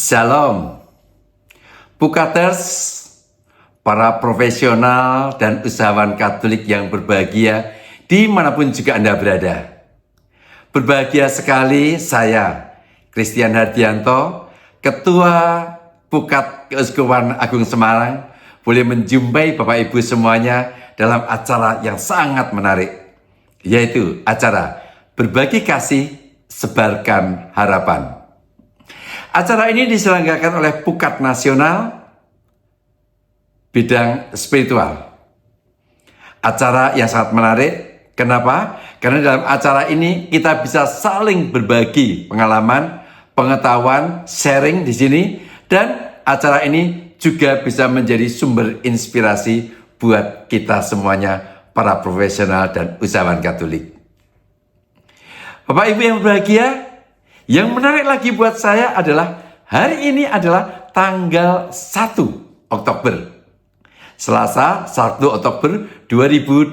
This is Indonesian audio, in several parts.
Shalom, Pukaters, para profesional dan usahawan Katolik yang berbahagia dimanapun juga Anda berada. Berbahagia sekali saya, Christian Hardianto, Ketua Pukat Keuskupan Agung Semarang, boleh menjumpai Bapak Ibu semuanya dalam acara yang sangat menarik, yaitu acara Berbagi Kasih, Sebarkan Harapan. Acara ini diselenggarakan oleh Pukat Nasional Bidang Spiritual. Acara yang sangat menarik. Kenapa? Karena dalam acara ini kita bisa saling berbagi pengalaman, pengetahuan, sharing di sini, dan acara ini juga bisa menjadi sumber inspirasi buat kita semuanya, para profesional dan usahawan Katolik. Bapak Ibu yang berbahagia, yang menarik lagi buat saya adalah hari ini adalah tanggal 1 Oktober. Selasa 1 Oktober 2024.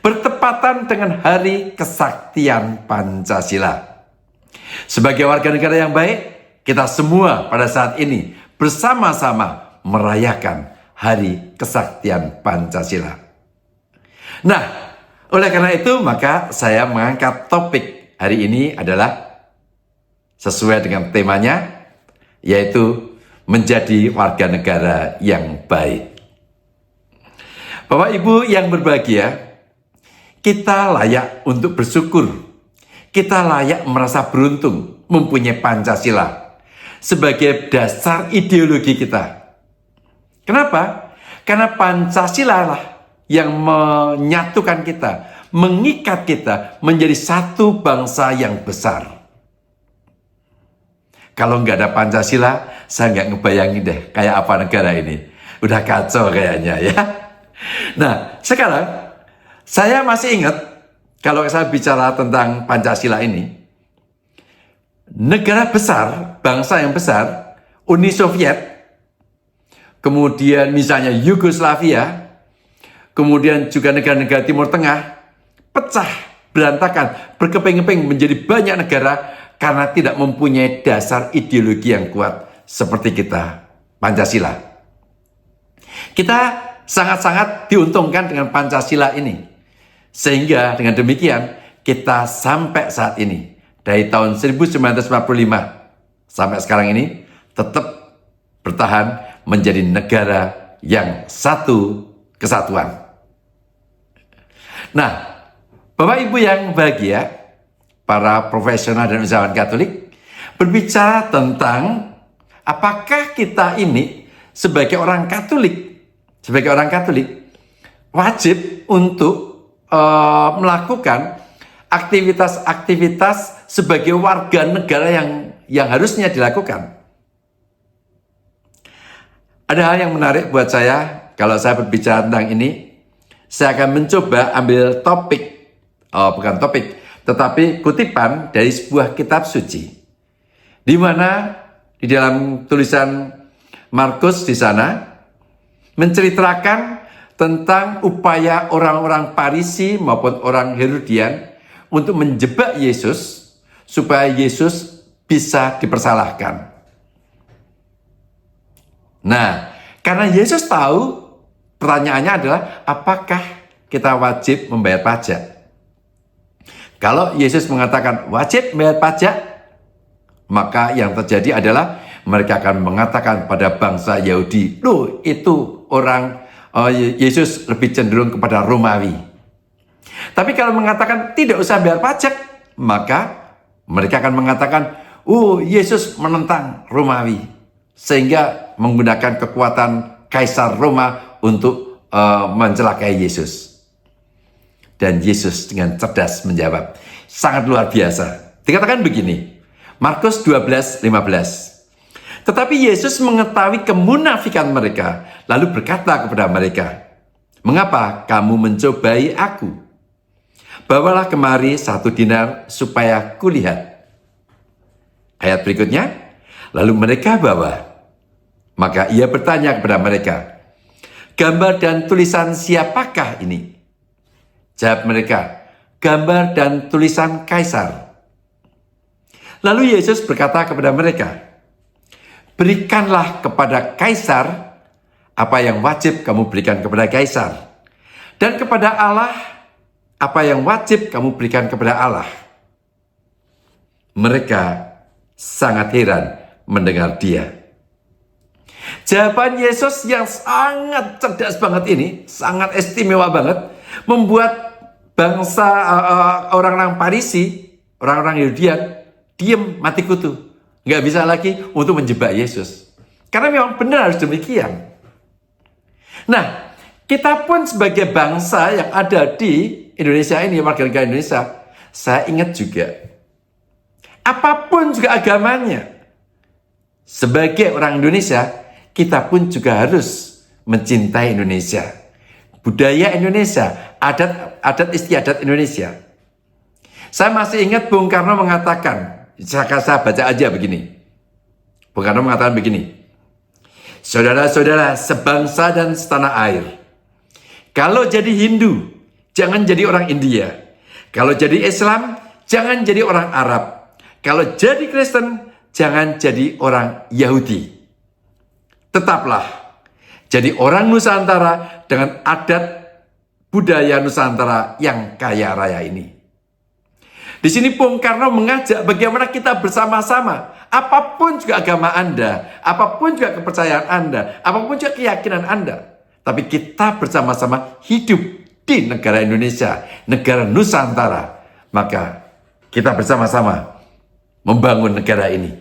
Bertepatan dengan Hari Kesaktian Pancasila. Sebagai warga negara yang baik, kita semua pada saat ini bersama-sama merayakan Hari Kesaktian Pancasila. Nah, oleh karena itu maka saya mengangkat topik hari ini adalah sesuai dengan temanya, yaitu menjadi warga negara yang baik. Bapak Ibu yang berbahagia, kita layak untuk bersyukur. Kita layak merasa beruntung mempunyai Pancasila sebagai dasar ideologi kita. Kenapa? Karena Pancasila lah yang menyatukan kita, mengikat kita menjadi satu bangsa yang besar. Kalau nggak ada Pancasila, saya nggak ngebayangin deh kayak apa negara ini. Udah kacau kayaknya ya. Nah, sekarang saya masih ingat kalau saya bicara tentang Pancasila ini, negara besar, bangsa yang besar, Uni Soviet, kemudian misalnya Yugoslavia, kemudian juga negara-negara Timur Tengah, pecah, berantakan, berkeping-keping menjadi banyak negara karena tidak mempunyai dasar ideologi yang kuat seperti kita, Pancasila. Kita sangat-sangat diuntungkan dengan Pancasila ini. Sehingga dengan demikian kita sampai saat ini, dari tahun 1945 sampai sekarang ini, tetap bertahan menjadi negara yang satu kesatuan. Nah, Bapak Ibu yang bahagia, para profesional dan usahawan Katolik, berbicara tentang apakah kita ini sebagai orang Katolik wajib untuk melakukan aktivitas-aktivitas sebagai warga negara yang harusnya dilakukan. Ada hal yang menarik buat saya kalau saya berbicara tentang ini. Saya akan mencoba ambil tetapi kutipan dari sebuah kitab suci, di mana di dalam tulisan Markus di sana menceritakan tentang upaya orang-orang Farisi maupun orang Herodian untuk menjebak Yesus supaya Yesus bisa dipersalahkan. Nah, karena Yesus tahu, pertanyaannya adalah apakah kita wajib membayar pajak? Kalau Yesus mengatakan wajib membayar pajak, maka yang terjadi adalah mereka akan mengatakan pada bangsa Yahudi, loh itu orang Yesus lebih cenderung kepada Romawi. Tapi kalau mengatakan tidak usah bayar pajak, maka mereka akan mengatakan, Yesus menentang Romawi, sehingga menggunakan kekuatan Kaisar Roma untuk mencelakai Yesus. Dan Yesus dengan cerdas menjawab, sangat luar biasa. Dikatakan begini, Markus 12:15. Tetapi Yesus mengetahui kemunafikan mereka, lalu berkata kepada mereka, mengapa kamu mencobai aku? Bawalah kemari 1 dinar supaya kulihat. Ayat berikutnya, lalu mereka bawa. Maka ia bertanya kepada mereka, gambar dan tulisan siapakah ini? Jawab mereka, gambar dan tulisan Kaisar. Lalu Yesus berkata kepada mereka, berikanlah kepada kaisar apa yang wajib kamu berikan kepada kaisar, dan kepada Allah apa yang wajib kamu berikan kepada Allah. Mereka sangat heran mendengar dia. Jawaban Yesus yang sangat cerdas banget ini, sangat istimewa banget, membuat bangsa orang-orang Farisi, orang-orang Yahudian, diam mati kutu. Nggak bisa lagi untuk menjebak Yesus. Karena memang benar harus demikian. Nah, kita pun sebagai bangsa yang ada di Indonesia ini, warga negara Indonesia, saya ingat juga, apapun juga agamanya, sebagai orang Indonesia, kita pun juga harus mencintai Indonesia. Budaya Indonesia, adat istiadat Indonesia. Saya masih ingat Bung Karno mengatakan, saya baca aja begini. Bung Karno mengatakan begini, saudara-saudara sebangsa dan setanah air, kalau jadi Hindu, jangan jadi orang India. Kalau jadi Islam, jangan jadi orang Arab. Kalau jadi Kristen, jangan jadi orang Yahudi. Tetaplah jadi orang Nusantara dengan adat budaya Nusantara yang kaya raya ini. Di sini Bung Karno mengajak bagaimana kita bersama-sama, apapun juga agama Anda, apapun juga kepercayaan Anda, apapun juga keyakinan Anda, tapi kita bersama-sama hidup di negara Indonesia, negara Nusantara. Maka kita bersama-sama membangun negara ini.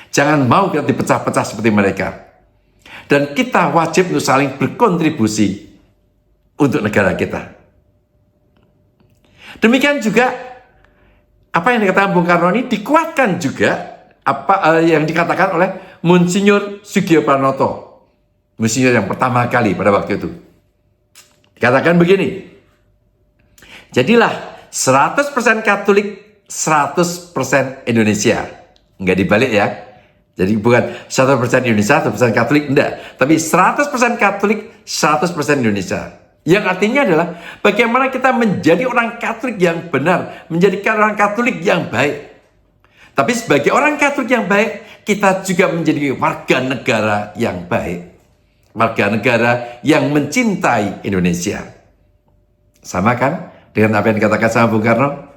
Jangan mau kita dipecah-pecah seperti mereka. Dan kita wajib untuk saling berkontribusi untuk negara kita. Demikian juga apa yang dikatakan Bung Karno ini dikuatkan juga apa yang dikatakan oleh Monsinyur Sugio Pranoto, Monsinyur yang pertama kali pada waktu itu. Dikatakan begini, jadilah 100% Katolik, 100% Indonesia. Enggak dibalik ya. Jadi bukan 100% Indonesia, 100% Katolik, enggak. Tapi 100% Katolik, 100% Indonesia. Yang artinya adalah bagaimana kita menjadi orang Katolik yang benar, menjadi orang Katolik yang baik. Tapi sebagai orang Katolik yang baik, kita juga menjadi warga negara yang baik. Warga negara yang mencintai Indonesia. Sama kan dengan apa yang dikatakan sama Bung Karno?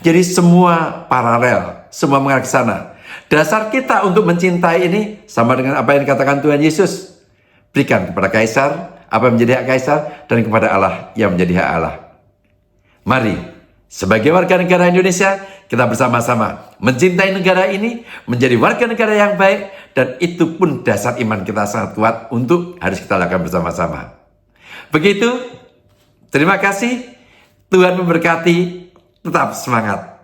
Jadi semua paralel, semua mengarah ke sana. Dasar kita untuk mencintai ini sama dengan apa yang dikatakan Tuhan Yesus. Berikan kepada kaisar apa yang menjadi hak kaisar, dan kepada Allah yang menjadi hak Allah. Mari, sebagai warga negara Indonesia, kita bersama-sama mencintai negara ini, menjadi warga negara yang baik, dan itu pun dasar iman kita sangat kuat untuk harus kita lakukan bersama-sama. Begitu, terima kasih, Tuhan memberkati, tetap semangat.